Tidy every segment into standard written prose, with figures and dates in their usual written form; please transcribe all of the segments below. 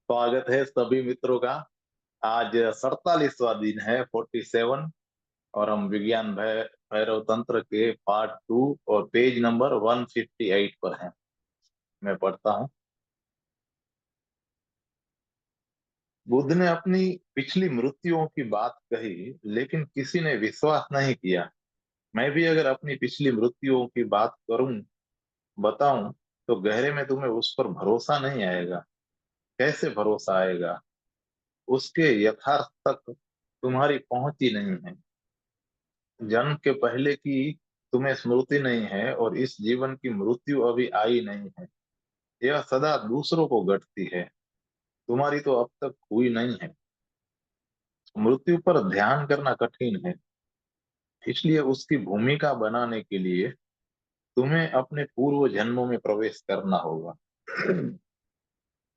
स्वागत है सभी मित्रों का। आज 47वां दिन है, 47। और हम विज्ञान भैरव तंत्र के पार्ट 2 और पेज नंबर 158 पर हैं। मैं पढ़ता हूँ। बुद्ध ने अपनी पिछली मृत्युओं की बात कही, लेकिन किसी ने विश्वास नहीं किया। मैं भी अगर अपनी पिछली मृत्युओं की बात करूं, बताऊं, तो गहरे में तुम्हें उस पर भरोसा नहीं आएगा। कैसे भरोसा आएगा? उसके यथार्थ तक तुम्हारी पहुंच ही नहीं है। जन्म के पहले की तुम्हें स्मृति नहीं है, और इस जीवन की मृत्यु अभी आई नहीं है। यह सदा दूसरों को घटती है, तुम्हारी तो अब तक हुई नहीं है। मृत्यु पर ध्यान करना कठिन है, इसलिए उसकी भूमिका बनाने के लिए तुम्हें अपने पूर्व जन्मों में प्रवेश करना होगा।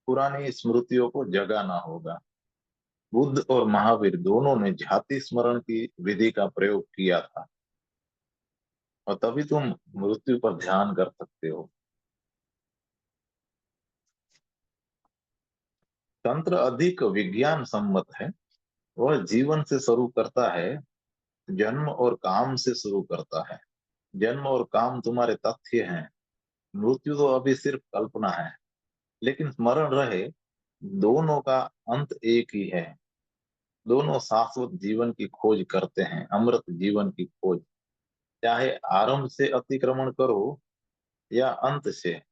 पुरानी स्मृतियों को जगाना होगा। बुद्ध और महावीर दोनों ने जाति स्मरण की विधि का प्रयोग किया था, और तभी तुम मृत्यु पर ध्यान कर सकते हो। तंत्र अधिक विज्ञान सम्मत है। वह जीवन से शुरू करता है, जन्म और काम से शुरू करता है। जन्म और काम तुम्हारे तथ्य हैं, मृत्यु तो अभी सिर्फ कल्पना है। लेकिन स्मरण रहे, दोनों का अंत एक ही है। दोनों शाश्वत जीवन की खोज करते हैं, अमृत जीवन की खोज। चाहे आरंभ से अतिक्रमण करो या अंत से,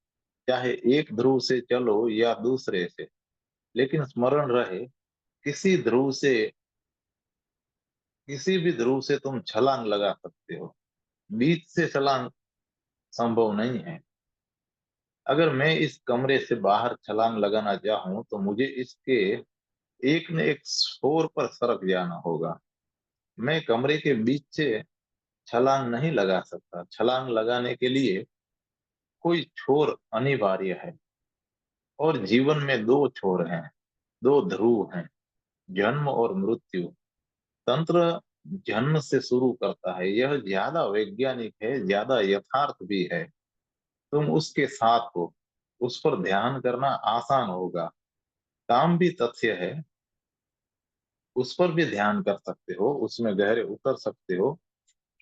चाहे एक ध्रुव से चलो या दूसरे से, लेकिन स्मरण रहे, किसी ध्रुव से किसी भी ध्रुव से तुम छलांग लगा सकते हो। बीच से छलांग संभव नहीं है। अगर मैं इस कमरे से बाहर छलांग लगाना चाहूं, तो मुझे इसके एक न एक छोर पर सरक जाना होगा। मैं कमरे के बीच से छलांग नहीं लगा सकता। छलांग लगाने के लिए कोई छोर अनिवार्य है। और जीवन में दो छोर हैं, दो ध्रुव हैं, जन्म और मृत्यु। तंत्र जन्म से शुरू करता है। यह ज्यादा वैज्ञानिक है, ज्यादा यथार्थ भी है। तुम उसके साथ हो, उस पर ध्यान करना आसान होगा। काम भी तथ्य है, उस पर भी ध्यान कर सकते हो, उसमें गहरे उतर सकते हो।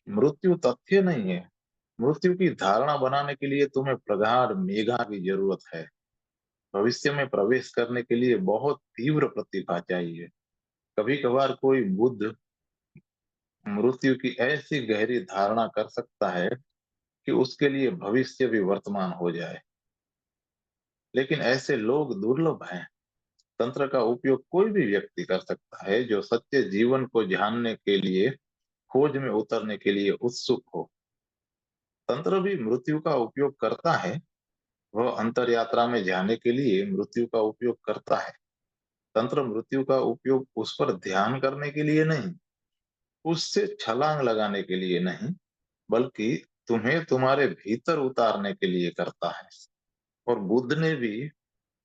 मृत्यु तथ्य नहीं है। मृत्यु की धारणा बनाने के लिए तुम्हें प्रगाढ़ मेघा की जरूरत है। भविष्य में प्रवेश करने के लिए बहुत तीव्र प्रतिभा चाहिए। कभी कभार कोई बुद्ध मृत्यु की ऐसी गहरी धारणा कर सकता है कि उसके लिए भविष्य भी वर्तमान हो जाए। लेकिन ऐसे लोग दुर्लभ हैं। तंत्र का उपयोग कोई भी व्यक्ति कर सकता है जो सच्चे जीवन को जानने के लिए, खोज में उतरने के लिए उत्सुक हो। तंत्र भी मृत्यु का उपयोग करता है। वह अंतर यात्रा में जाने के लिए मृत्यु का उपयोग करता है। तंत्र मृत्यु का उपयोग उस पर ध्यान करने के लिए नहीं, उससे छलांग लगाने के लिए नहीं, बल्कि तुम्हें तुम्हारे भीतर उतारने के लिए करता है। और बुद्ध ने भी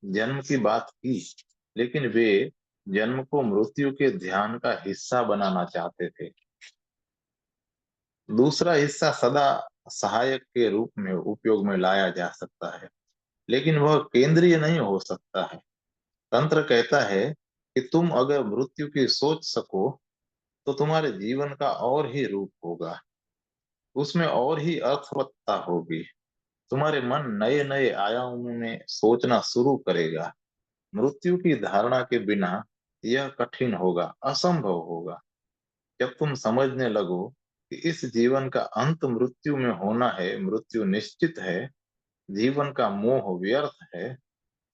जन्म की बात की, लेकिन वे जन्म को मृत्यु के ध्यान का हिस्सा बनाना चाहते थे। दूसरा हिस्सा सदा सहायक के रूप में उपयोग में लाया जा सकता है, लेकिन वह केंद्रीय नहीं हो सकता है। तंत्र कहता है कि तुम अगर मृत्यु की सोच सको, तो तुम्हारे जीवन का और ही रूप होगा, उसमें और ही अर्थवत्ता होगी। तुम्हारे मन नए नए आयामों में सोचना शुरू करेगा। मृत्यु की धारणा के बिना यह कठिन होगा, असंभव होगा। जब तुम समझने लगो कि इस जीवन का अंत मृत्यु में होना है, मृत्यु निश्चित है, जीवन का मोह व्यर्थ है,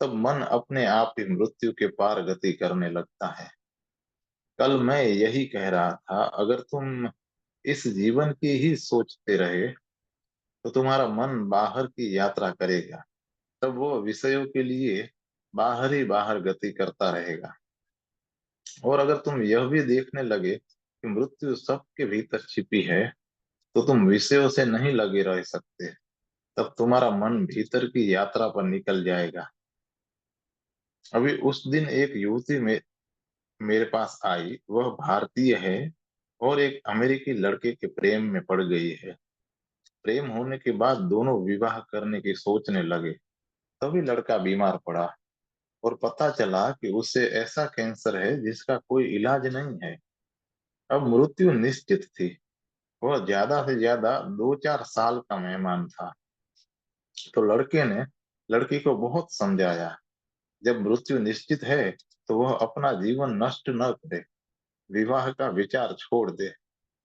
तब मन अपने आप ही मृत्यु के पार गति करने लगता है। कल मैं यही कह रहा था, अगर तुम इस जीवन की ही सोचते रहे, तो तुम्हारा मन बाहर की यात्रा करेगा। तब वो विषयों के लिए बाहर ही बाहर गति करता रहेगा। और अगर तुम यह भी देखने लगे कि मृत्यु सबके भीतर छिपी है, तो तुम विषयों से नहीं लगे रह सकते। तब तुम्हारा मन भीतर की यात्रा पर निकल जाएगा। अभी उस दिन एक युवती में मेरे पास आई। वह भारतीय है और एक अमेरिकी लड़के के प्रेम में पड़ गई है। प्रेम होने के बाद दोनों विवाह करने की सोचने लगे। तभी लड़का बीमार पड़ा। और पता चला कि उसे ऐसा कैंसर है जिसका कोई इलाज नहीं है। अब मृत्यु निश्चित थी। वह ज्यादा से ज्यादा 2-4 साल का मेहमान था। तो लड़के ने लड़की को बहुत समझाया, जब मृत्यु निश्चित है तो वह अपना जीवन नष्ट न करे, विवाह का विचार छोड़ दे।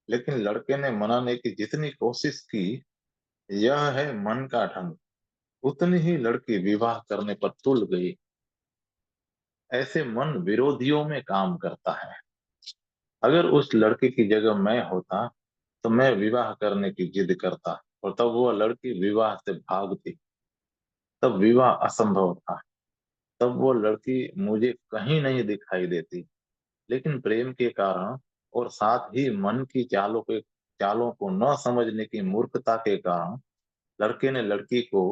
लेकिन लड़के ने मनाने की जितनी कोशिश की, यह है मन का ढंग, उतनी ही लड़की विवाह करने पर तुल गई। ऐसे मन विरोधियों में काम करता है। अगर उस लड़के की जगह मैं होता तो मैं विवाह करने की जिद करता, और तब वह लड़की विवाह से भागती। तब विवाह असंभव था। तब वो लड़की मुझे कहीं नहीं दिखाई देती। लेकिन प्रेम के कारण और साथ ही मन की चालों को न समझने की मूर्खता के कारण लड़के ने लड़की को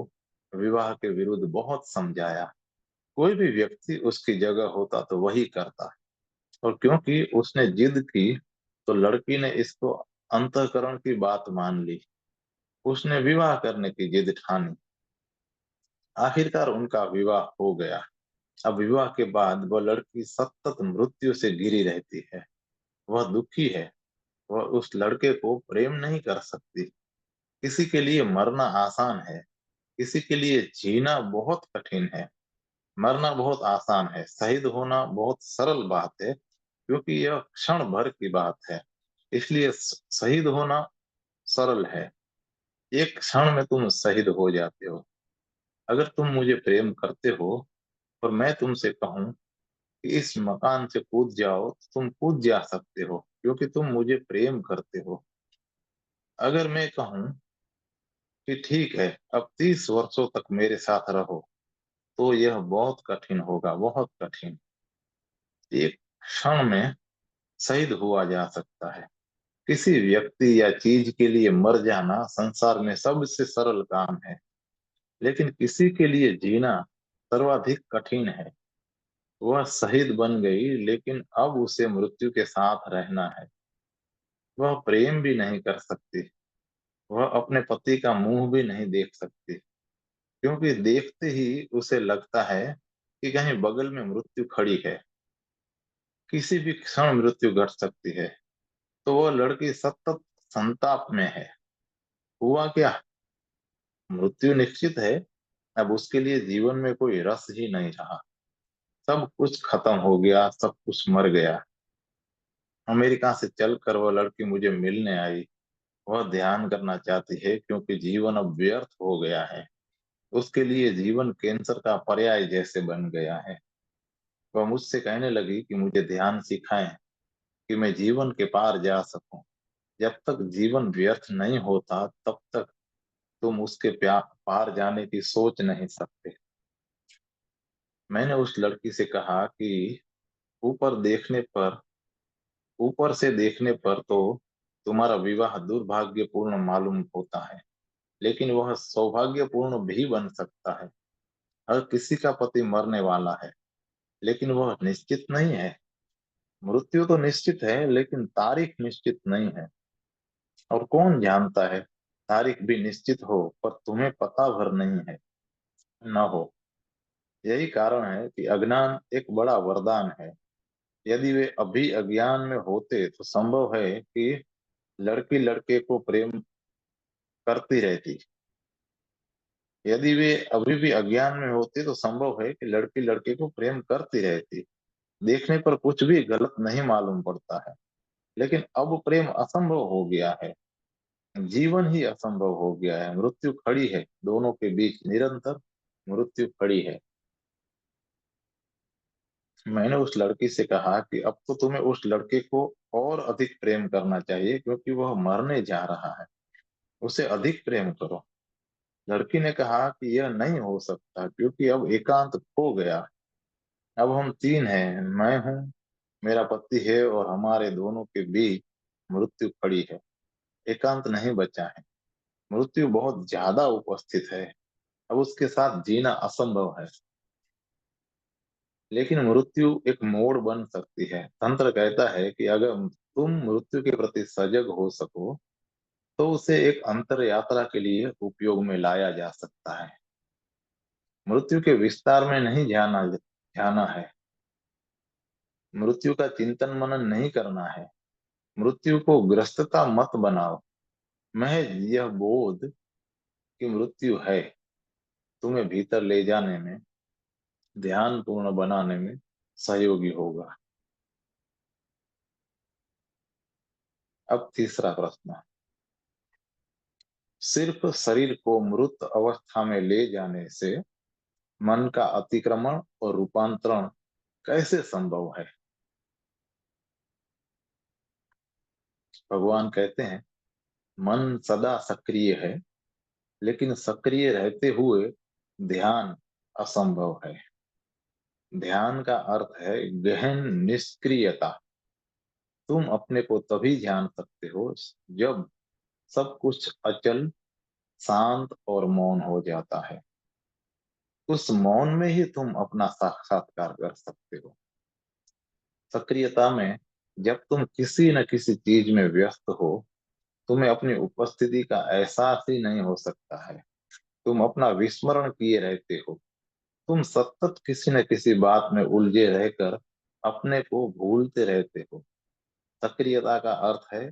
विवाह के विरुद्ध बहुत समझाया। कोई भी व्यक्ति उसकी जगह होता तो वही करता। और क्योंकि उसने जिद की, तो लड़की ने इसको अंतःकरण की बात मान ली। उसने विवाह करने की जिद ठानी। आखिरकार उनका विवाह हो गया। अब विवाह के बाद वह लड़की सतत मृत्यु से घिरी रहती है। वह दुखी है। वह उस लड़के को प्रेम नहीं कर सकती। किसी के लिए मरना आसान है, किसी के लिए जीना बहुत कठिन है। मरना बहुत आसान है, शहीद होना बहुत सरल बात है, क्योंकि यह क्षण भर की बात है। इसलिए शहीद होना सरल है। एक क्षण में तुम शहीद हो जाते हो। अगर तुम मुझे प्रेम करते हो और मैं तुमसे कहूं कि इस मकान से कूद जाओ, तो तुम कूद जा सकते हो, क्योंकि तुम मुझे प्रेम करते हो। अगर मैं कहूं कि ठीक है, अब 30 वर्षों तक मेरे साथ रहो, तो यह बहुत कठिन होगा, बहुत कठिन। एक क्षण में शहीद हुआ जा सकता है। किसी व्यक्ति या चीज के लिए मर जाना संसार में सबसे सरल काम है, लेकिन किसी के लिए जीना सर्वाधिक कठिन है। वह शहीद बन गई, लेकिन अब उसे मृत्यु के साथ रहना है। वह प्रेम भी नहीं कर सकती। वह अपने पति का मुंह भी नहीं देख सकती, क्योंकि देखते ही उसे लगता है कि कहीं बगल में मृत्यु खड़ी है। किसी भी क्षण मृत्यु घट सकती है। तो वह लड़की सतत संताप में है। हुआ क्या? मृत्यु निश्चित है। अब उसके लिए जीवन में कोई रस ही नहीं रहा। सब कुछ खत्म हो गया, सब कुछ मर गया। अमेरिका से चलकर वह लड़की मुझे मिलने आई। वह ध्यान करना चाहती है, क्योंकि जीवन अब व्यर्थ हो गया है। उसके लिए जीवन कैंसर का पर्याय जैसे बन गया है। वह मुझसे कहने लगी कि मुझे ध्यान सिखाएं, कि मैं जीवन के पार जा सकूं। जब तक जीवन व्यर्थ नहीं होता, तब तक तुम उसके पार जाने की सोच नहीं सकते। मैंने उस लड़की से कहा कि ऊपर देखने पर ऊपर से देखने पर तो तुम्हारा विवाह दुर्भाग्यपूर्ण मालूम होता है, लेकिन वह सौभाग्यपूर्ण भी बन सकता है। हर किसी का पति मरने वाला है, लेकिन वह निश्चित नहीं है। मृत्यु तो निश्चित है, लेकिन तारीख निश्चित नहीं है। और कौन जानता है, तारीख भी निश्चित हो पर तुम्हें पता भर नहीं है, न हो। यही कारण है कि अज्ञान एक बड़ा वरदान है। यदि वे अभी अज्ञान में होते तो संभव है कि लड़की लड़के को प्रेम करती रहती। यदि वे अभी भी अज्ञान में होते तो संभव है कि लड़की लड़के को प्रेम करती रहती। देखने पर कुछ भी गलत नहीं मालूम पड़ता है, लेकिन अब प्रेम असंभव हो गया है। जीवन ही असंभव हो गया है। मृत्यु खड़ी है दोनों के बीच, निरंतर मृत्यु खड़ी है। मैंने उस लड़की से कहा कि अब तो तुम्हें उस लड़के को और अधिक प्रेम करना चाहिए, क्योंकि वह मरने जा रहा है। उसे अधिक प्रेम करो। लड़की ने कहा कि यह नहीं हो सकता, क्योंकि अब एकांत खो गया। अब हम तीन हैं, मैं हूँ, मेरा पति है, और हमारे दोनों के बीच मृत्यु खड़ी है। एकांत नहीं बचा है। मृत्यु बहुत ज्यादा उपस्थित है। अब उसके साथ जीना असंभव है। लेकिन मृत्यु एक मोड़ बन सकती है। तंत्र कहता है कि अगर तुम मृत्यु के प्रति सजग हो सको, तो उसे एक अंतर यात्रा के लिए उपयोग में लाया जा सकता है। मृत्यु के विस्तार में नहीं जाना जाना है। मृत्यु का चिंतन मनन नहीं करना है। मृत्यु को ग्रस्तता मत बनाओ। महज यह बोध कि मृत्यु है तुम्हें भीतर ले जाने में, ध्यान पूर्ण बनाने में सहयोगी होगा। अब तीसरा प्रश्न। सिर्फ शरीर को मृत अवस्था में ले जाने से मन का अतिक्रमण और रूपांतरण कैसे संभव है? भगवान कहते हैं मन सदा सक्रिय है, लेकिन सक्रिय रहते हुए ध्यान असंभव है। ध्यान का अर्थ है गहन निष्क्रियता। तुम अपने को तभी जान सकते हो जब सब कुछ अचल, शांत और मौन हो जाता है। उस मौन में ही तुम अपना साक्षात्कार कर सकते हो। सक्रियता में जब तुम किसी न किसी चीज में व्यस्त हो, तुम्हें अपनी उपस्थिति का एहसास ही नहीं हो सकता है। तुम अपना विस्मरण किए रहते हो। तुम सतत किसी न किसी बात में उलझे रहकर अपने को भूलते रहते हो। सक्रियता का अर्थ है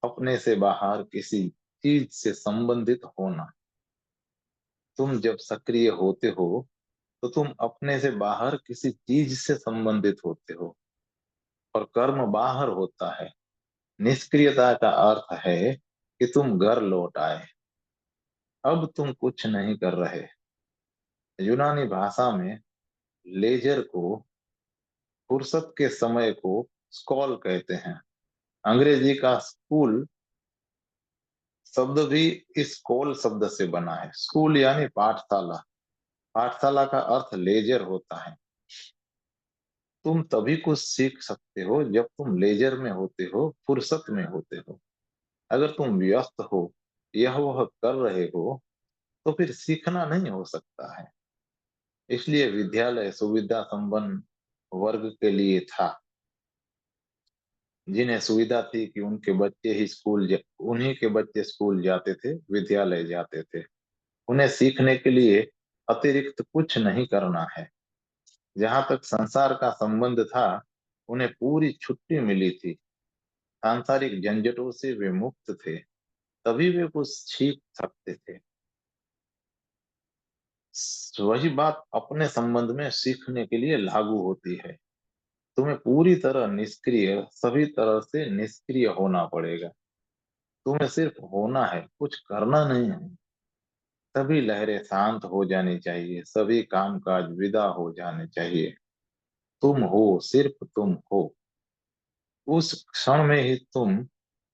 अपने से बाहर किसी चीज से संबंधित होना। तुम जब सक्रिय होते हो तो तुम अपने से बाहर किसी चीज से संबंधित होते हो और कर्म बाहर होता है। निष्क्रियता का अर्थ है कि तुम घर लौट आए, अब तुम कुछ नहीं कर रहे। यूनानी भाषा में लेजर को, फुर्सत के समय को स्कॉल कहते हैं। अंग्रेजी का स्कूल शब्द भी इस कॉल शब्द से बना है। स्कूल यानी पाठशाला। पाठशाला का अर्थ लेजर होता है। तुम तभी कुछ सीख सकते हो जब तुम लेजर में होते हो, फुर्सत में होते हो। अगर तुम व्यस्त हो, यह वह कर रहे हो, तो फिर सीखना नहीं हो सकता है। इसलिए विद्यालय सुविधा संपन्न वर्ग के लिए था, जिन्हें सुविधा थी कि उन्हीं के बच्चे स्कूल जाते थे, विद्यालय जाते थे। उन्हें सीखने के लिए अतिरिक्त कुछ नहीं करना है। जहां तक संसार का संबंध था, उन्हें पूरी छुट्टी मिली थी। सांसारिक झंझटों से वे मुक्त थे, तभी वे कुछ सीख सकते थे। वही बात अपने संबंध में सीखने के लिए लागू होती है। तुम्हें पूरी तरह निष्क्रिय, सभी तरह से निष्क्रिय होना पड़ेगा। तुम्हें सिर्फ होना है, कुछ करना नहीं है। सभी लहरें शांत हो जानी चाहिए, सभी कामकाज विदा हो जाने चाहिए। तुम हो, सिर्फ तुम हो। उस क्षण में ही तुम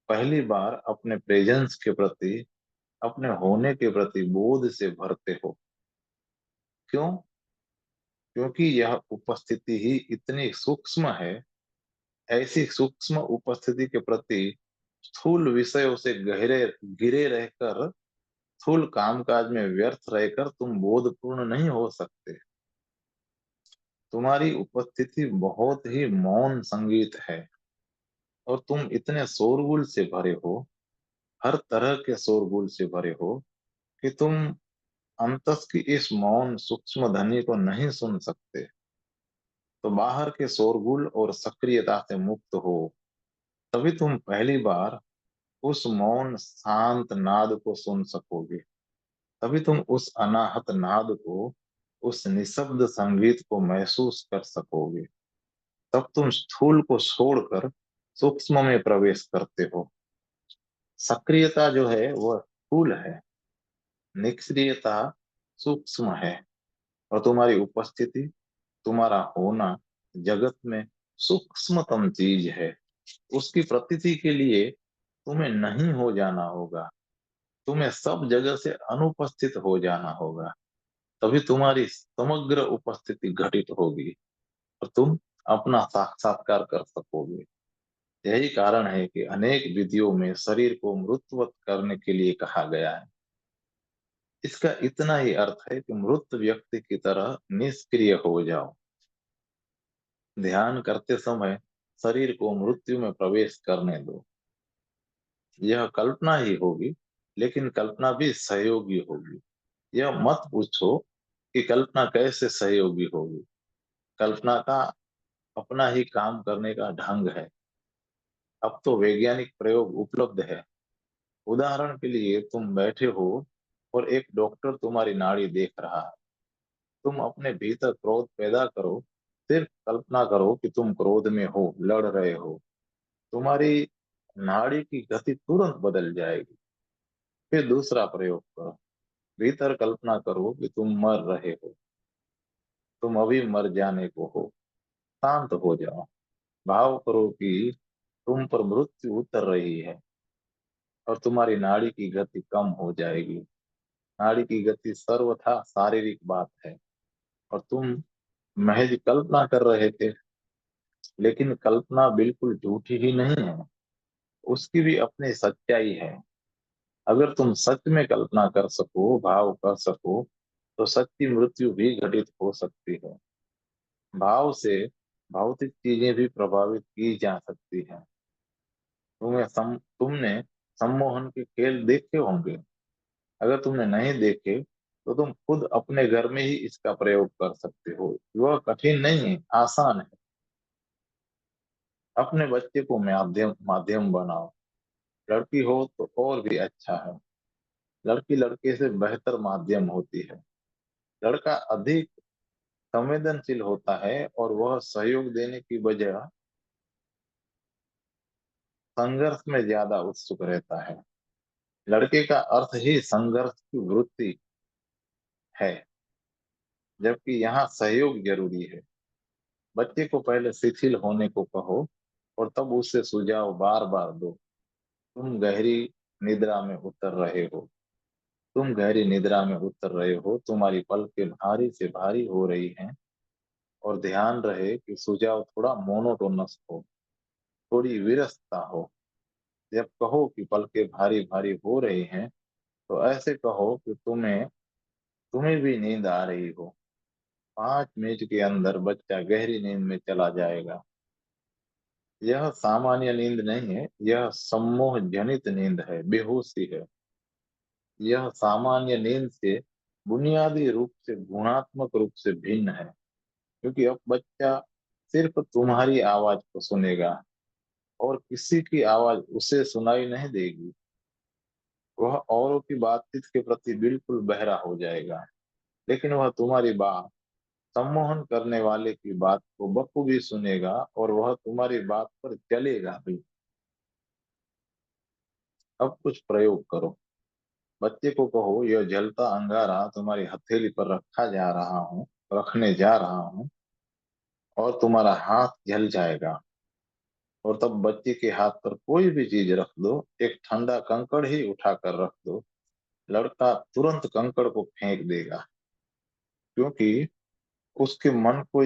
पहली बार अपने प्रेजेंस के प्रति, अपने होने के प्रति बोध से भरते हो। क्यों? क्योंकि यह उपस्थिति ही इतनी सूक्ष्म है। ऐसी सूक्ष्म उपस्थिति के प्रति स्थूल विषयों से गहरे गिरे रहकर, स्थूल कामकाज में व्यर्थ रहकर तुम बोधपूर्ण नहीं हो सकते। तुम्हारी उपस्थिति बहुत ही मौन संगीत है, और तुम इतने शोरगुल से भरे हो, हर तरह के शोरगुल से भरे हो, कि तुम अंतस की इस मौन सूक्ष्म ध्वनि को नहीं सुन सकते। तो बाहर के शोरगुल और सक्रियता से मुक्त हो, तभी तुम पहली बार उस मौन शांत नाद को सुन सकोगे। तभी तुम उस अनाहत नाद को, उस निशब्द संगीत को महसूस कर सकोगे। तब तुम स्थूल को छोड़कर सूक्ष्म में प्रवेश करते हो। सक्रियता जो है वह स्थूल है, निष्क्रियता सूक्ष्म है। और तुम्हारी उपस्थिति, तुम्हारा होना जगत में सूक्ष्मतम चीज है। उसकी प्रतीति के लिए तुम्हें नहीं हो जाना होगा, तुम्हें सब जगह से अनुपस्थित हो जाना होगा। तभी तुम्हारी समग्र उपस्थिति घटित होगी और तुम अपना साक्षात्कार कर सकोगे। यही कारण है कि अनेक विधियों में शरीर को मृतवत करने के लिए कहा गया है। इसका इतना ही अर्थ है कि मृत व्यक्ति की तरह निष्क्रिय हो जाओ। ध्यान करते समय शरीर को मृत्यु में प्रवेश करने दो। यह कल्पना ही होगी, लेकिन कल्पना भी सहयोगी होगी। यह मत पूछो कि कल्पना कैसे सहयोगी होगी। कल्पना का अपना ही काम करने का ढंग है। अब तो वैज्ञानिक प्रयोग उपलब्ध है। उदाहरण के लिए तुम बैठे हो और एक डॉक्टर तुम्हारी नाड़ी देख रहा है। तुम अपने भीतर क्रोध पैदा करो। सिर्फ कल्पना करो कि तुम क्रोध में हो, लड़ रहे हो। तुम्हारी नाड़ी की गति तुरंत बदल जाएगी। फिर दूसरा प्रयोग करो। भीतर कल्पना करो कि तुम मर रहे हो। तुम अभी मर जाने को हो। शांत हो जाओ। भाव करो कि तुम पर मृत्यु उतर रही है और तुम्हारी नाड़ी की गति कम हो जाएगी। नाड़ी की गति सर्वथा शारीरिक बात है और तुम महज कल्पना कर रहे थे। लेकिन कल्पना बिल्कुल झूठी ही नहीं है। उसकी भी अपनी सच्चाई है। अगर तुम सच में कल्पना कर सको, भाव कर सको, तो सच्ची मृत्यु भी घटित हो सकती है। भाव से भौतिक चीजें भी प्रभावित की जा सकती है। तुमने सम्मोहन के खेल देखे होंगे। अगर तुमने नहीं देखे तो तुम खुद अपने घर में ही इसका प्रयोग कर सकते हो। वह कठिन नहीं है, आसान है। अपने बच्चे को माध्यम माध्यम बनाओ। लड़की हो तो और भी अच्छा है। लड़की लड़के से बेहतर माध्यम होती है। लड़का अधिक संवेदनशील होता है और वह सहयोग देने की बजाय संघर्ष में ज्यादा उत्सुक रहता है। लड़के का अर्थ ही संघर्ष की वृत्ति है, जबकि यहाँ सहयोग जरूरी है। बच्चे को पहले शिथिल होने को कहो और तब उससे सुझाव बार बार दो। तुम गहरी निद्रा में उतर रहे हो। तुम गहरी निद्रा में उतर रहे हो। तुम्हारी पलकें भारी से भारी हो रही हैं। और ध्यान रहे कि सुझाव थोड़ा मोनोटोनस हो, थोड़ी विरसता हो। जब कहो कि पलकें भारी भारी हो रही हैं, तो ऐसे कहो कि तुम्हें तुम्हें भी नींद आ रही हो। 5 मिनट के अंदर बच्चा गहरी नींद में चला जाएगा। यह सामान्य नींद नहीं है, यह सम्मोह जनित नींद है, बेहोशी है। यह सामान्य नींद से बुनियादी रूप से गुणात्मक रूप से भिन्न है, क्योंकि अब बच्चा सिर्फ तुम्हारी आवाज को सुनेगा और किसी की आवाज उसे सुनाई नहीं देगी। वह औरों की बातचीत के प्रति बिल्कुल बहरा हो जाएगा, लेकिन वह तुम्हारी बात, सम्मोहन करने वाले की बात को बखूबी सुनेगा और वह तुम्हारी बात पर चलेगा भी। अब कुछ प्रयोग करो। बच्चे को कहो, यह जलता अंगारा तुम्हारी हथेली पर रखने जा रहा हूँ और तुम्हारा हाथ जल जाएगा। और तब बच्चे के हाथ पर कोई भी चीज रख दो। एक ठंडा कंकड़ ही उठाकर रख दो। लड़का तुरंत कंकड़ को फेंक देगा, क्योंकि उसके मन को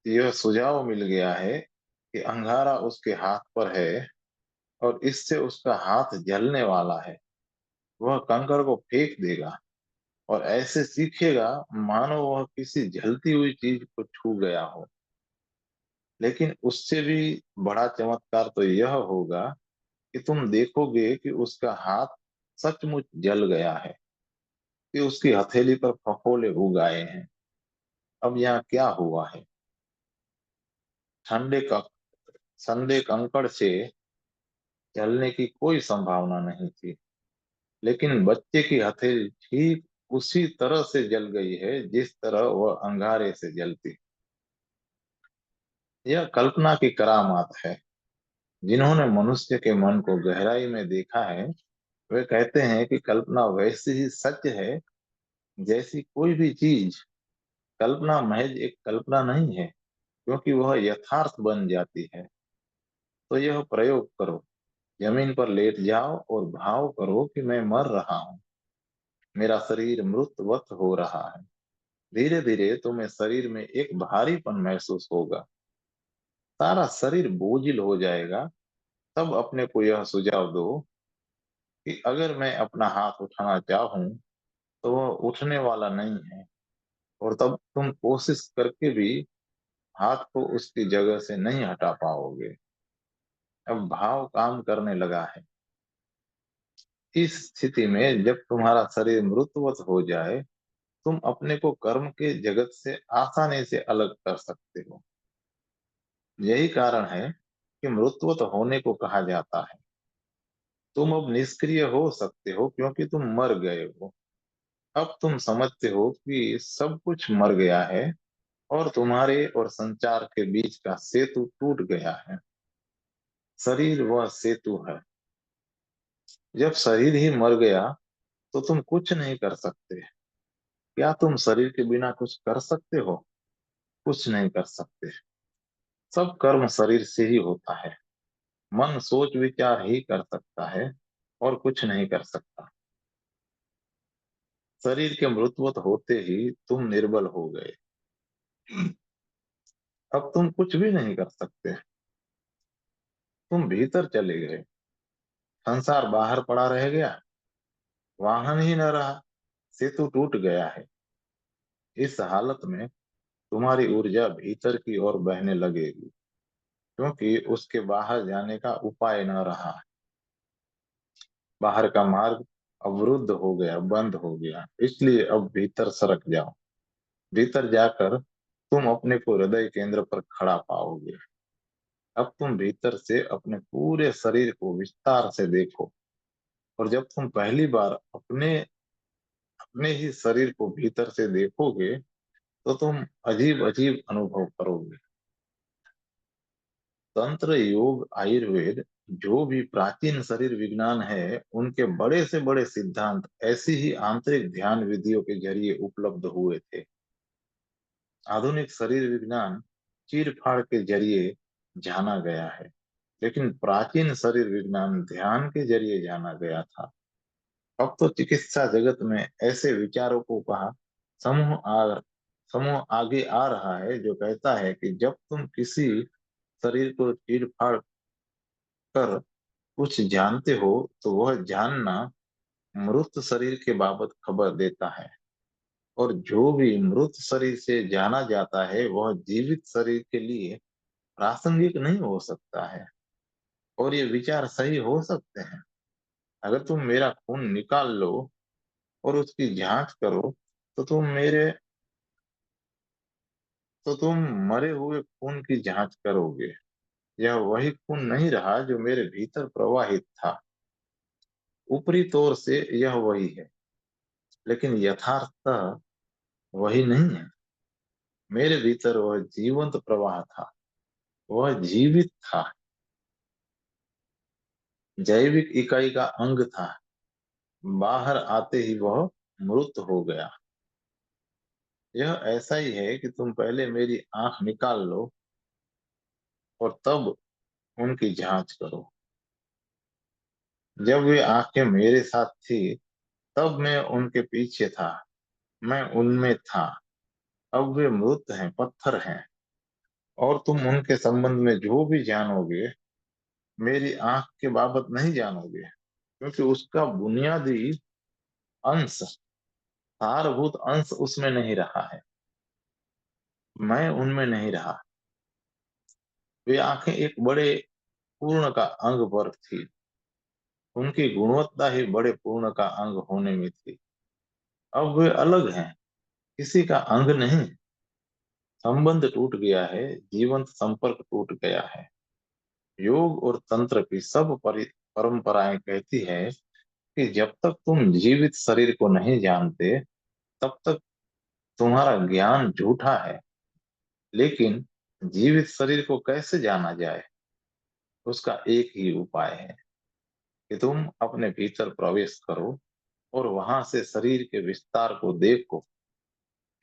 यह सुझाव मिल गया है कि अंगारा उसके हाथ पर है और इससे उसका हाथ जलने वाला है। वह कंकड़ को फेंक देगा और ऐसे सीखेगा मानो वह किसी जलती हुई चीज को छू गया हो। लेकिन उससे भी बड़ा चमत्कार तो यह होगा कि तुम देखोगे कि उसका हाथ सचमुच जल गया है, कि उसकी हथेली पर फफोले उग आए हैं। अब यहाँ क्या हुआ है? ठंडे का संडे कंकड़ से जलने की कोई संभावना नहीं थी, लेकिन बच्चे की हथेली ठीक उसी तरह से जल गई है जिस तरह वह अंगारे से जलती। यह कल्पना की करामात है। जिन्होंने मनुष्य के मन को गहराई में देखा है, वे कहते हैं कि कल्पना वैसी ही सच है जैसी कोई भी चीज। कल्पना महज एक कल्पना नहीं है, क्योंकि वह यथार्थ बन जाती है। तो यह प्रयोग करो। जमीन पर लेट जाओ और भाव करो कि मैं मर रहा हूँ। मेरा शरीर मृतवत हो रहा है। धीरे धीरे तुम्हें शरीर में एक भारीपन महसूस होगा। सारा शरीर बोझिल हो जाएगा। तब अपने को यह सुझाव दो कि अगर मैं अपना हाथ उठाना चाहूं तो वह उठने वाला नहीं है। और तब तुम कोशिश करके भी हाथ को उसकी जगह से नहीं हटा पाओगे। अब भाव काम करने लगा है। इस स्थिति में जब तुम्हारा शरीर मृतवत हो जाए, तुम अपने को कर्म के जगत से आसानी से अलग कर सकते हो। यही कारण है कि मृत्यु होने को कहा जाता है। तुम अब निष्क्रिय हो सकते हो क्योंकि तुम मर गए हो। अब तुम समझते हो कि सब कुछ मर गया है और तुम्हारे और संचार के बीच का सेतु टूट गया है। शरीर वह सेतु है। जब शरीर ही मर गया तो तुम कुछ नहीं कर सकते। क्या तुम शरीर के बिना कुछ कर सकते हो? कुछ नहीं कर सकते। सब कर्म शरीर से ही होता है। मन सोच विचार ही कर सकता है और कुछ नहीं कर सकता। शरीर के मृत्यु होते ही तुम निर्बल हो गए। अब तुम कुछ भी नहीं कर सकते। तुम भीतर चले गए। संसार बाहर पड़ा रह गया। वाहन ही न रहा। सेतु टूट गया है। इस हालत में तुम्हारी ऊर्जा भीतर की ओर बहने लगेगी क्योंकि उसके बाहर जाने का उपाय न रहा। बाहर का मार्ग अवरुद्ध हो गया, बंद हो गया। इसलिए अब भीतर सरक जाओ। भीतर जाकर तुम अपने को हृदय केंद्र पर खड़ा पाओगे। अब तुम भीतर से अपने पूरे शरीर को विस्तार से देखो। और जब तुम पहली बार अपने अपने ही शरीर को भीतर से देखोगे तो तुम अजीब अजीब अनुभव करोगे। तंत्र, योग, आयुर्वेद, जो भी प्राचीन शरीर विज्ञान है, उनके बड़े से बड़े सिद्धांत ऐसी ही आंतरिक ध्यान विधियों के जरिए उपलब्ध हुए थे। आधुनिक शरीर विज्ञान चीर फाड़ के जरिए जाना गया है, लेकिन प्राचीन शरीर विज्ञान ध्यान के जरिए जाना गया था। अब तो चिकित्सा जगत में ऐसे विचारकों का समूह आ समूह आगे आ रहा है जो कहता है कि जब तुम किसी शरीर को चीर फाड़ कर कुछ जानते हो तो वह जानना मृत शरीर के बाबत खबर देता है। और जो भी मृत शरीर से जाना जाता है वह जीवित शरीर के लिए प्रासंगिक नहीं हो सकता है। और ये विचार सही हो सकते हैं। अगर तुम मेरा खून निकाल लो और उसकी जांच करो तो तुम मरे हुए खून की जांच करोगे। यह वही खून नहीं रहा जो मेरे भीतर प्रवाहित था। ऊपरी तौर से यह वही है, लेकिन यथार्थतः वही नहीं है। मेरे भीतर वह जीवंत प्रवाह था। वह जीवित था। जैविक इकाई का अंग था। बाहर आते ही वह मृत हो गया। यह ऐसा ही है कि तुम पहले मेरी आंख निकाल लो और तब उनकी जांच करो। जब वे आंखें मेरे साथ थी तब मैं उनके पीछे था। मैं उनमें था। अब वे मृत हैं, पत्थर हैं। और तुम उनके संबंध में जो भी जानोगे मेरी आंख के बाबत नहीं जानोगे, क्योंकि उसका बुनियादी अंश, सारभूत अंश उसमें नहीं रहा है। मैं उनमें नहीं रहा। वे आंखें एक बड़े पूर्ण का अंग पर थी। उनकी गुणवत्ता ही बड़े पूर्ण का अंग होने में थी। अब वे अलग हैं, किसी का अंग नहीं। संबंध टूट गया है। जीवंत संपर्क टूट गया है। योग और तंत्र की सब परंपराएं कहती है कि जब तक तुम जीवित शरीर को नहीं जानते तब तक तुम्हारा ज्ञान झूठा है। लेकिन जीवित शरीर को कैसे जाना जाए? उसका एक ही उपाय है कि तुम अपने भीतर प्रवेश करो और वहां से शरीर के विस्तार को देखो।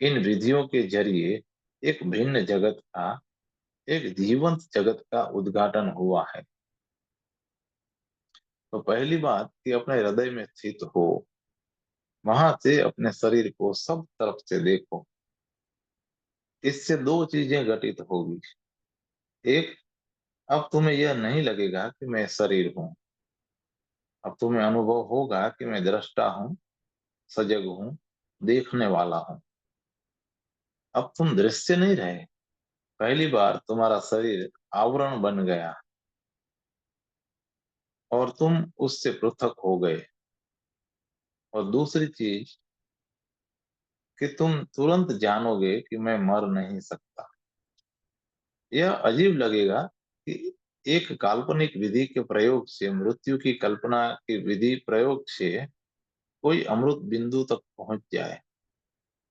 इन विधियों के जरिए एक भिन्न जगत का, एक जीवंत जगत का उद्घाटन हुआ है। तो पहली बात कि अपने हृदय में स्थित हो। वहां से अपने शरीर को सब तरफ से देखो। इससे दो चीजें घटित होगी। एक, अब तुम्हें यह नहीं लगेगा कि मैं शरीर हूं। अब तुम्हें अनुभव होगा कि मैं दृष्टा हूँ, सजग हूँ, देखने वाला हूँ। अब तुम दृश्य नहीं रहे। पहली बार तुम्हारा शरीर आवरण बन गया और तुम उससे पृथक हो गए। और दूसरी चीज, कि तुम तुरंत जानोगे कि मैं मर नहीं सकता। यह अजीब लगेगा कि एक काल्पनिक विधि के प्रयोग से, मृत्यु की कल्पना की विधि प्रयोग से कोई अमृत बिंदु तक पहुंच जाए,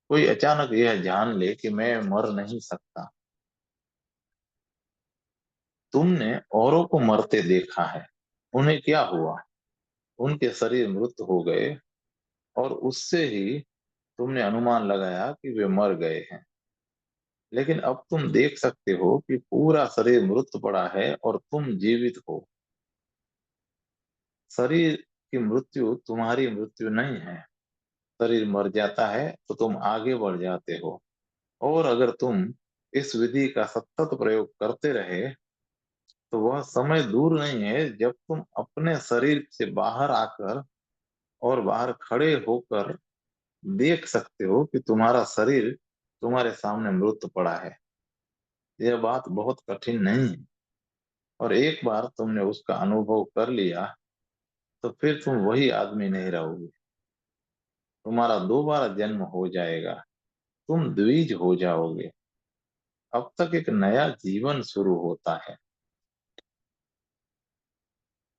कोई अचानक यह जान ले कि मैं मर नहीं सकता। तुमने औरों को मरते देखा है, उन्हें क्या हुआ? उनके शरीर मृत हो गए, और उससे ही तुमने अनुमान लगाया कि वे मर गए हैं। लेकिन अब तुम देख सकते हो कि पूरा शरीर मृत पड़ा है और तुम जीवित हो। शरीर की मृत्यु तुम्हारी मृत्यु नहीं है। शरीर मर जाता है तो तुम आगे बढ़ जाते हो। और अगर तुम इस विधि का सतत प्रयोग करते रहे, तो वह समय दूर नहीं है जब तुम अपने शरीर से बाहर आकर और बाहर खड़े होकर देख सकते हो कि तुम्हारा शरीर तुम्हारे सामने मृत पड़ा है। यह बात बहुत कठिन नहीं है, और एक बार तुमने उसका अनुभव कर लिया तो फिर तुम वही आदमी नहीं रहोगे। तुम्हारा दोबारा जन्म हो जाएगा, तुम द्विज हो जाओगे। अब तक एक नया जीवन शुरू होता है।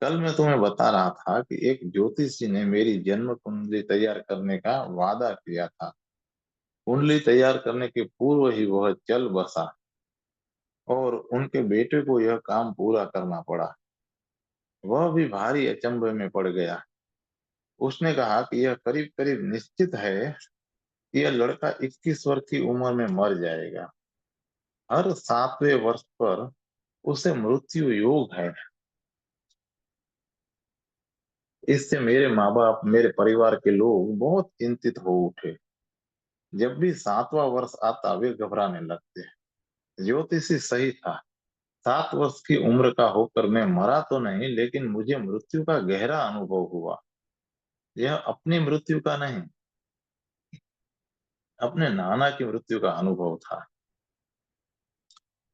कल मैं तुम्हें बता रहा था कि एक ज्योतिषी ने मेरी जन्म कुंडली तैयार करने का वादा किया था। कुंडली तैयार करने के पूर्व ही वह चल बसा, और उनके बेटे को यह काम पूरा करना पड़ा। वह भी भारी अचंभे में पड़ गया। उसने कहा कि यह करीब करीब निश्चित है कि यह लड़का 21 वर्ष की उम्र में मर जाएगा। हर 7वें वर्ष पर उसे मृत्यु योग है। इससे मेरे माँ बाप, मेरे परिवार के लोग बहुत चिंतित हो उठे। जब भी 7वां वर्ष आता वे घबराने लगते। ज्योतिषी सही था। 7 वर्ष की उम्र का होकर मैं मरा तो नहीं, लेकिन मुझे मृत्यु का गहरा अनुभव हुआ। यह अपनी मृत्यु का नहीं, अपने नाना की मृत्यु का अनुभव था।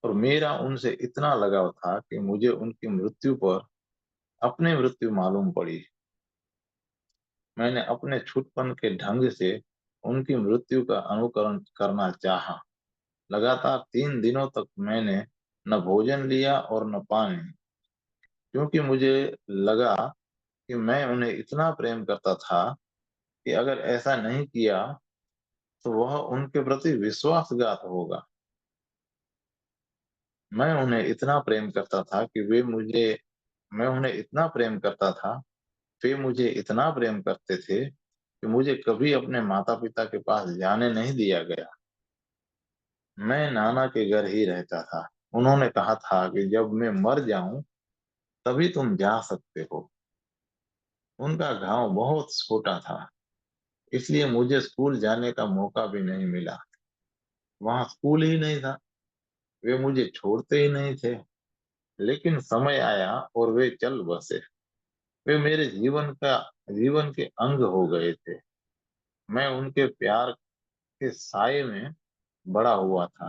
और मेरा उनसे इतना लगाव था कि मुझे उनकी मृत्यु पर अपनी मृत्यु मालूम पड़ी। मैंने अपने छुटपन के ढंग से उनकी मृत्यु का अनुकरण करना चाहा। लगातार 3 दिनों तक मैंने न भोजन लिया और न पानी, क्योंकि मुझे लगा कि मैं उन्हें इतना प्रेम करता था कि अगर ऐसा नहीं किया तो वह उनके प्रति विश्वासघात होगा। मैं उन्हें इतना प्रेम करता था कि वे मुझे मैं उन्हें इतना प्रेम करता था, वे मुझे इतना प्रेम करते थे कि मुझे कभी अपने माता पिता के पास जाने नहीं दिया गया। मैं नाना के घर ही रहता था। उन्होंने कहा था कि जब मैं मर जाऊं तभी तुम जा सकते हो। उनका गांव बहुत छोटा था, इसलिए मुझे स्कूल जाने का मौका भी नहीं मिला। वहां स्कूल ही नहीं था। वे मुझे छोड़ते ही नहीं थे। लेकिन समय आया और वे चल बसे। वे मेरे जीवन के अंग हो गए थे। मैं उनके प्यार के साए में बड़ा हुआ था।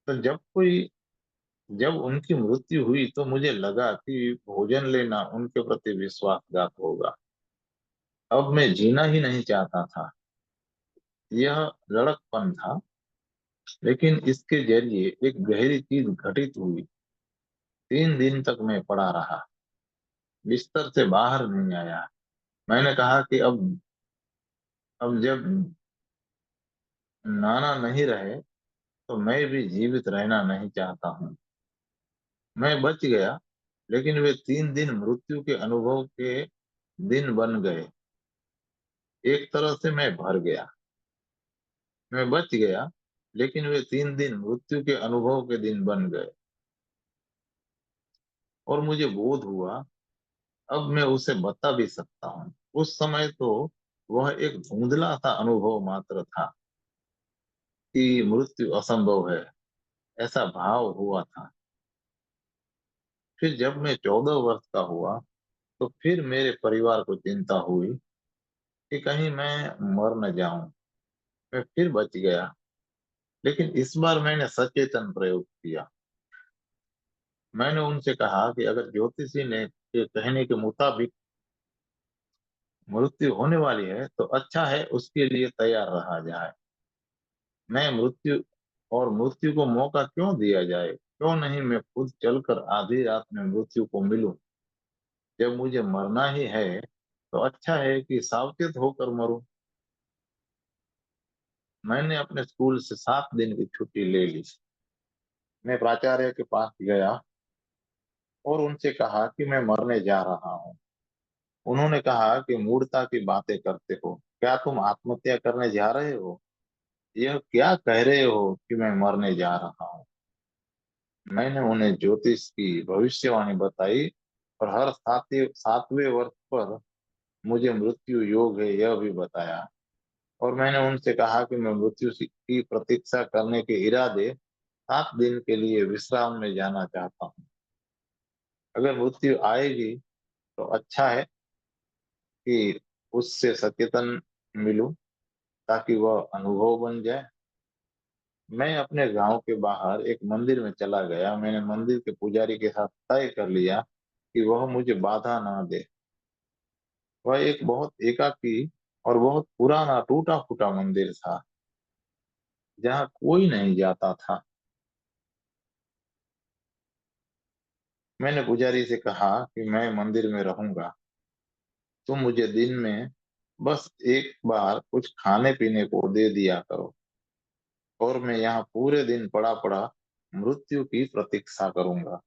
तो जब उनकी मृत्यु हुई तो मुझे लगा कि भोजन लेना उनके प्रति विश्वासघात होगा। अब मैं जीना ही नहीं चाहता था। यह लड़कपन था, लेकिन इसके जरिए एक गहरी चीज घटित हुई। 3 दिन तक मैं पड़ा रहा, बिस्तर से बाहर नहीं आया। मैंने कहा कि अब जब नाना नहीं रहे तो मैं भी जीवित रहना नहीं चाहता हूँ। मैं बच गया, लेकिन वे 3 दिन मृत्यु के अनुभव के दिन बन गए। एक तरह से मैं भर गया। मैं बच गया, लेकिन वे 3 दिन मृत्यु के अनुभव के दिन बन गए। और मुझे बोध हुआ, अब मैं उसे बता भी सकता हूँ। उस समय तो वह एक धुंधला सा अनुभव मात्र था कि मृत्यु असंभव है, ऐसा भाव हुआ था। फिर जब मैं 14 वर्ष का हुआ तो फिर मेरे परिवार को चिंता हुई कि कहीं मैं मर न जाऊं। मैं फिर बच गया, लेकिन इस बार मैंने सचेतन प्रयोग किया। मैंने उनसे कहा कि अगर ज्योतिषी ने के कहने के मुताबिक मृत्यु होने वाली है तो अच्छा है उसके लिए तैयार रहा जाए। मैं मृत्यु और मृत्यु को मौका क्यों दिया जाए? क्यों नहीं मैं खुद चलकर आधी रात में मृत्यु को मिलूं? जब मुझे मरना ही है तो अच्छा है कि सावचेत होकर मरूं। मैंने अपने स्कूल से 7 दिन की छुट्टी ले ली। मैं प्राचार्य के पास गया और उनसे कहा कि मैं मरने जा रहा हूँ। उन्होंने कहा कि मूढ़ता की बातें करते हो, क्या तुम आत्महत्या करने जा रहे हो? यह क्या कह रहे हो कि मैं मरने जा रहा हूँ? मैंने उन्हें ज्योतिष की भविष्यवाणी बताई और हर 7वें वर्ष पर मुझे मृत्यु योग है यह भी बताया। और मैंने उनसे कहा कि मैं मृत्यु की प्रतीक्षा करने के इरादे 7 दिन के लिए विश्राम में जाना चाहता हूँ। अगर मृत्यु आएगी तो अच्छा है कि उससे सचेतन मिलूं ताकि वह अनुभव बन जाए। मैं अपने गांव के बाहर एक मंदिर में चला गया। मैंने मंदिर के पुजारी के साथ तय कर लिया कि वह मुझे बाधा ना दे। वह एक बहुत एकाकी और बहुत पुराना टूटा फूटा मंदिर था जहाँ कोई नहीं जाता था। मैंने पुजारी से कहा कि मैं मंदिर में रहूंगा, तुम मुझे दिन में बस एक बार कुछ खाने पीने को दे दिया करो और मैं यहाँ पूरे दिन पड़ा पड़ा मृत्यु की प्रतीक्षा करूंगा।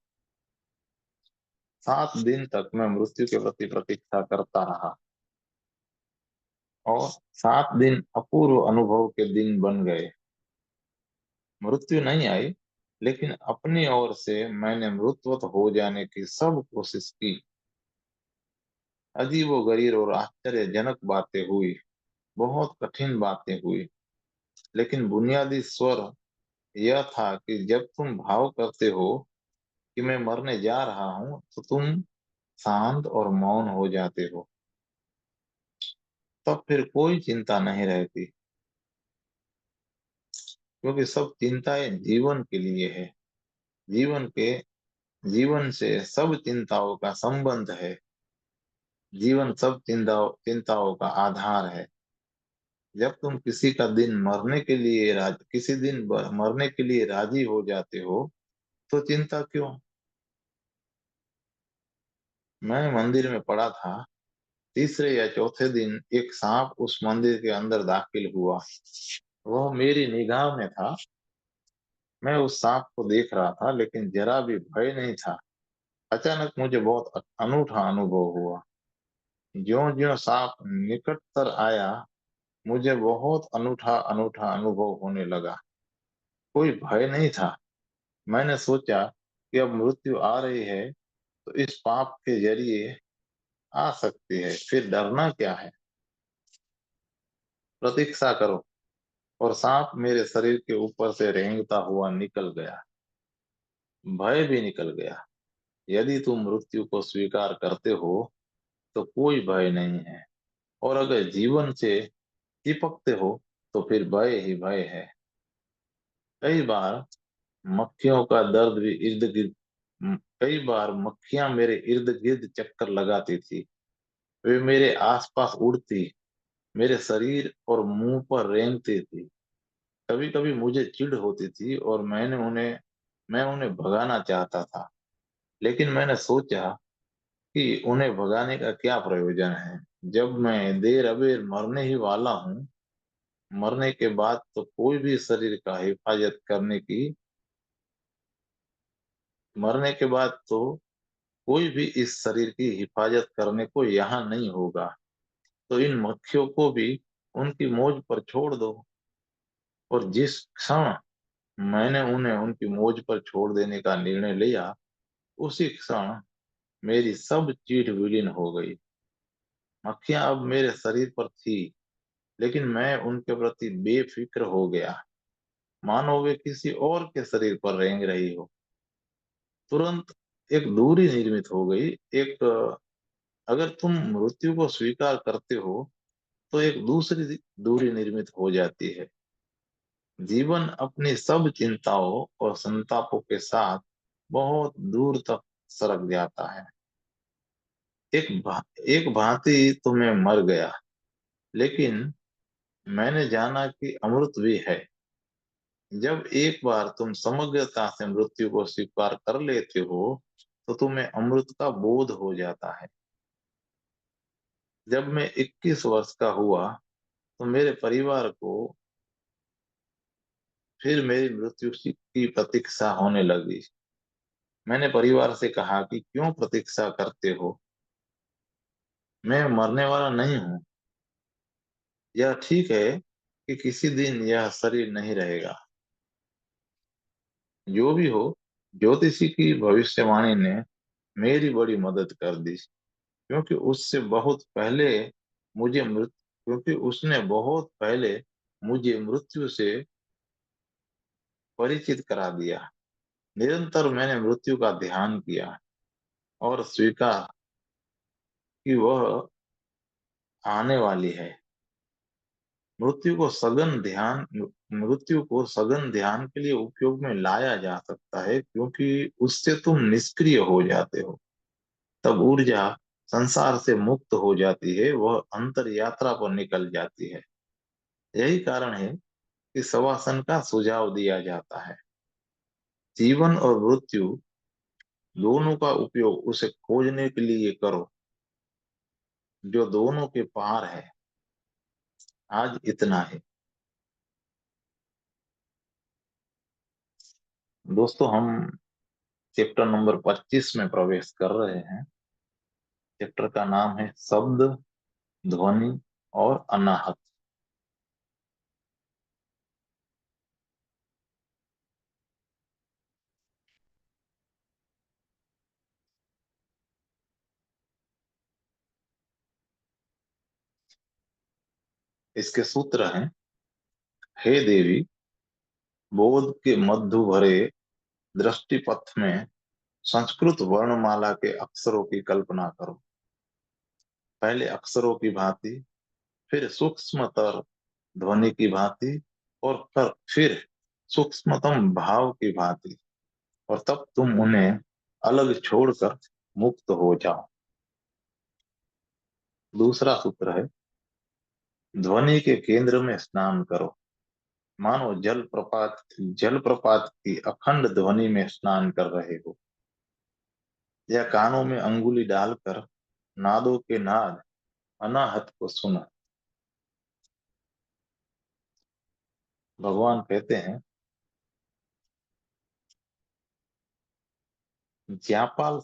7 दिन तक मैं मृत्यु के प्रति प्रतीक्षा करता रहा और 7 दिन अपूर्व अनुभव के दिन बन गए। मृत्यु नहीं आई, लेकिन अपनी ओर से मैंने मृतवत हो जाने की सब कोशिश की। अजीबोगरीब और आश्चर्यजनक बातें हुई, बहुत कठिन बातें हुई, लेकिन बुनियादी स्वर यह था कि जब तुम भाव करते हो कि मैं मरने जा रहा हूं तो तुम शांत और मौन हो जाते हो। तब फिर कोई चिंता नहीं रहती, क्योंकि सब चिंताएं जीवन के लिए है। जीवन के जीवन से सब चिंताओं का संबंध है। जीवन सब चिंताओं का आधार है। जब तुम किसी दिन मरने के लिए राजी हो जाते हो तो चिंता क्यों? मैं मंदिर में पड़ा था। तीसरे या चौथे दिन एक सांप उस मंदिर के अंदर दाखिल हुआ। वह मेरी निगाह में था। मैं उस सांप को देख रहा था, लेकिन जरा भी भय नहीं था। अचानक मुझे बहुत अनूठा अनुभव हुआ। ज्यो-ज्यो सांप निकटतर आया, मुझे बहुत अनूठा अनूठा अनुभव होने लगा। कोई भय नहीं था। मैंने सोचा कि अब मृत्यु आ रही है तो इस पाप के जरिए आ सकती है, फिर डरना क्या है? प्रतीक्षा करो। और सांप मेरे शरीर के ऊपर से रेंगता हुआ निकल गया। भय भी निकल गया। यदि तुम मृत्यु को स्वीकार करते हो तो कोई भय नहीं है, और अगर जीवन से चिपकते हो तो फिर भय ही भय है। कई बार मक्खियों का दर्द भी इर्द गिर्द कई बार मक्खियां मेरे इर्द गिर्द चक्कर लगाती थी। वे मेरे आसपास उड़ती, मेरे शरीर और मुंह पर रेंगती थी। कभी कभी मुझे चिढ़ होती थी और मैं उन्हें भगाना चाहता था, लेकिन मैंने सोचा कि उन्हें भगाने का क्या प्रयोजन है जब मैं देर अबेर मरने के बाद तो कोई भी शरीर का हिफाजत करने की मरने के बाद तो कोई भी इस शरीर की हिफाजत करने को यहाँ नहीं होगा। तो इन मक्खियों को भी उनकी मौज पर छोड़ दो। और जिस क्षण मैंने उन्हें उनकी मौज पर छोड़ देने का निर्णय लिया, उसी क्षण मेरी सब चीड़ विलीन हो गई। मक्खियां अब मेरे शरीर पर थी, लेकिन मैं उनके प्रति बेफिक्र हो गया, मानो वे किसी और के शरीर पर रेंग रही हो। तुरंत एक दूरी निर्मित हो गई। एक अगर तुम मृत्यु को स्वीकार करते हो तो एक दूसरी दूरी निर्मित हो जाती है। जीवन अपनी सब चिंताओं और संतापों के साथ बहुत दूर तक सरक जाता है। एक भांति तो मैं मर गया, लेकिन मैंने जाना कि अमृत भी है। जब एक बार तुम समग्रता से मृत्यु को स्वीकार कर लेते हो, तो तुम्हें अमृत का बोध हो जाता है। जब मैं 21 वर्ष का हुआ, तो मेरे परिवार को फिर मेरी मृत्यु की प्रतीक्षा होने लगी। मैंने परिवार से कहा कि क्यों प्रतीक्षा करते हो, मैं मरने वाला नहीं हूँ। यह ठीक है कि किसी दिन यह शरीर नहीं रहेगा। जो भी हो, ज्योतिषी की भविष्यवाणी ने मेरी बड़ी मदद कर दी, क्योंकि उससे बहुत पहले मुझे मृत्यु क्योंकि उसने बहुत पहले मुझे मृत्यु से परिचित करा दिया। निरंतर मैंने मृत्यु का ध्यान किया और स्वीकार कि वह आने वाली है। मृत्यु को सघन ध्यान के लिए उपयोग में लाया जा सकता है, क्योंकि उससे तुम निष्क्रिय हो जाते हो। तब ऊर्जा संसार से मुक्त हो जाती है, वह अंतर यात्रा पर निकल जाती है। यही कारण है कि शवासन का सुझाव दिया जाता है। जीवन और मृत्यु दोनों का उपयोग उसे खोजने के लिए करो जो दोनों के पार है। आज इतना है। दोस्तों, हम चैप्टर नंबर 25 में प्रवेश कर रहे हैं। चैप्टर का नाम है शब्द, ध्वनि और अनाहत। इसके सूत्र हैं: हे देवी, बोध के मधु भरे दृष्टिपथ में संस्कृत वर्णमाला के अक्षरों की कल्पना करो। पहले अक्षरों की भांति, फिर सूक्ष्मतर ध्वनि की भांति, और फिर सूक्ष्मतम भाव की भांति, और तब तुम उन्हें अलग छोड़कर मुक्त हो जाओ। दूसरा सूत्र है: ध्वनि के केंद्र में स्नान करो, मानो जलप्रपात की अखंड ध्वनि में स्नान कर रहे हो, या कानों में अंगुली डालकर नादों के नाद अनाहत को सुनो। भगवान कहते हैं, ज्यापाल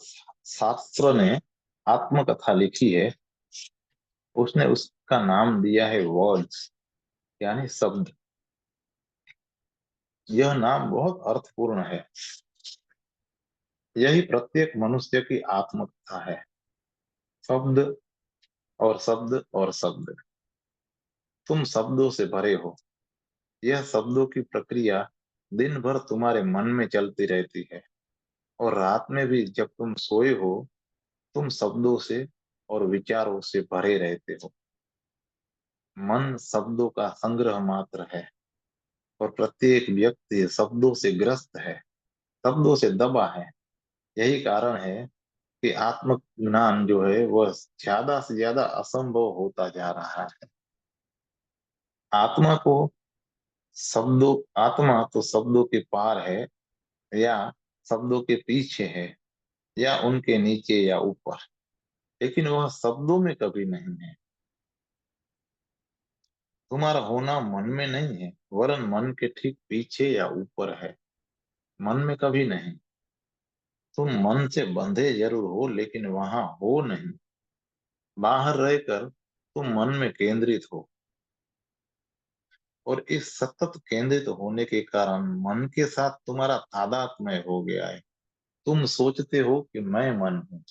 शास्त्र ने आत्मकथा लिखी है, उसने उसका नाम दिया है वर्ड्स, यानी शब्द। यह नाम बहुत अर्थपूर्ण है। यही प्रत्येक मनुष्य की आत्मकथा है। शब्द और शब्द और शब्द। तुम शब्दों से भरे हो। यह शब्दों की प्रक्रिया दिन भर तुम्हारे मन में चलती रहती है, और रात में भी जब तुम सोए हो, तुम शब्दों से और विचारों से भरे रहते हो। मन शब्दों का संग्रह मात्र है, और प्रत्येक व्यक्ति शब्दों से ग्रस्त है, शब्दों से दबा है। यही कारण है कि आत्म ज्ञान जो है वह ज्यादा से ज्यादा असंभव होता जा रहा है। आत्मा को आत्मा तो शब्दों के पार है, या शब्दों के पीछे है, या उनके नीचे या ऊपर, लेकिन वह शब्दों में कभी नहीं है। तुम्हारा होना मन में नहीं है, वरन मन के ठीक पीछे या ऊपर है, मन में कभी नहीं। तुम मन से बंधे जरूर हो, लेकिन वहां हो नहीं। बाहर रहकर तुम मन में केंद्रित हो, और इस सतत केंद्रित होने के कारण मन के साथ तुम्हारा तादात्म्य हो गया है। तुम सोचते हो कि मैं मन हूँ।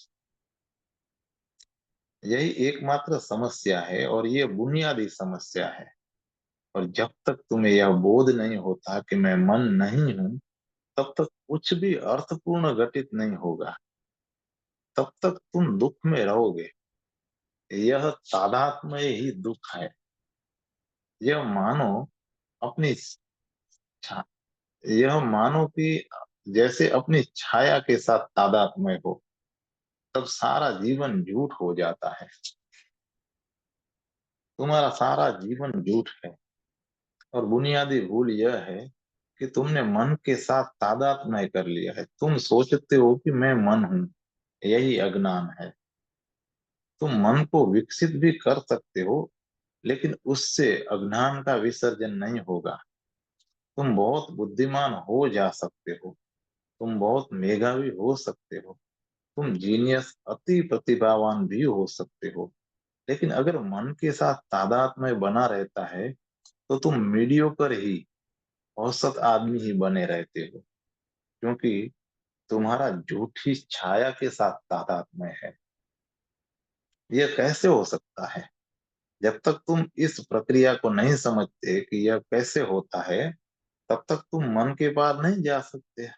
यही एकमात्र समस्या है, और ये बुनियादी समस्या है। और जब तक तुम्हें यह बोध नहीं होता कि मैं मन नहीं हूँ, तब तक कुछ भी अर्थपूर्ण घटित नहीं होगा। तब तक तुम दुख में रहोगे। यह तादात्म्य ही दुख है। यह मानो अपनी छा, यह मानो कि जैसे अपनी छाया के साथ तादात्म्य हो। तब सारा जीवन झूठ हो जाता है। तुम्हारा सारा जीवन झूठ है। और बुनियादी भूल यह है कि तुमने मन के साथ तादात्म्य कर लिया है। तुम सोचते हो कि मैं मन हूं। यही अज्ञान है। तुम मन को विकसित भी कर सकते हो, लेकिन उससे अज्ञान का विसर्जन नहीं होगा। तुम बहुत बुद्धिमान हो जा सकते हो, तुम बहुत मेधावी हो सकते हो, तुम जीनियस अति प्रतिभावान भी हो सकते हो, लेकिन अगर मन के साथ तादात्म्य बना रहता है तो तुम मीडियोकर ही, औसत आदमी ही बने रहते हो, क्योंकि तुम्हारा झूठी छाया के साथ तादात्म्य है। यह कैसे हो सकता है? जब तक तुम इस प्रक्रिया को नहीं समझते कि यह कैसे होता है, तब तक तुम मन के पार नहीं जा सकते।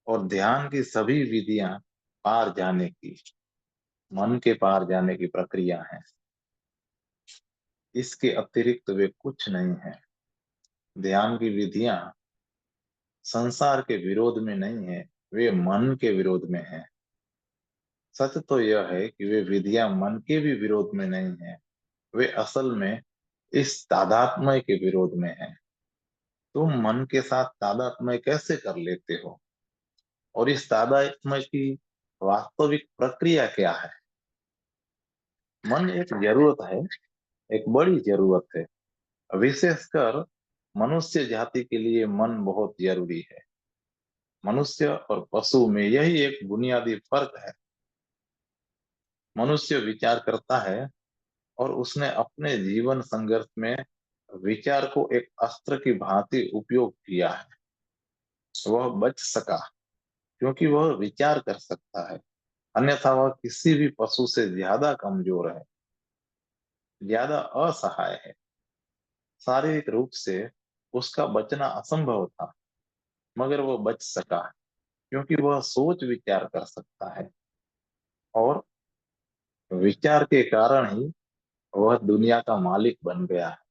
और ध्यान की सभी विधियां पार जाने की, मन के पार जाने की प्रक्रिया है। इसके अतिरिक्त वे कुछ नहीं है। ध्यान की विधियां संसार के विरोध में नहीं है, वे मन के विरोध में है। सच तो यह है कि वे विधियां मन के भी विरोध में नहीं है, वे असल में इस तादात्म्य के विरोध में है। तुम मन के साथ तादात्म्य कैसे कर लेते हो? और इस तादात्म्य की वास्तविक प्रक्रिया क्या है? मन एक जरूरत है, एक बड़ी जरूरत है। विशेषकर मनुष्य जाति के लिए मन बहुत जरूरी है। मनुष्य और पशु में यही एक बुनियादी फर्क है। मनुष्य विचार करता है, और उसने अपने जीवन संघर्ष में विचार को एक अस्त्र की भांति उपयोग किया है। वह बच सका क्योंकि वह विचार कर सकता है, अन्यथा वह किसी भी पशु से ज्यादा कमजोर है, ज्यादा असहाय है। शारीरिक रूप से उसका बचना असंभव था, मगर वह बच सका क्योंकि वह सोच विचार कर सकता है, और विचार के कारण ही वह दुनिया का मालिक बन गया है।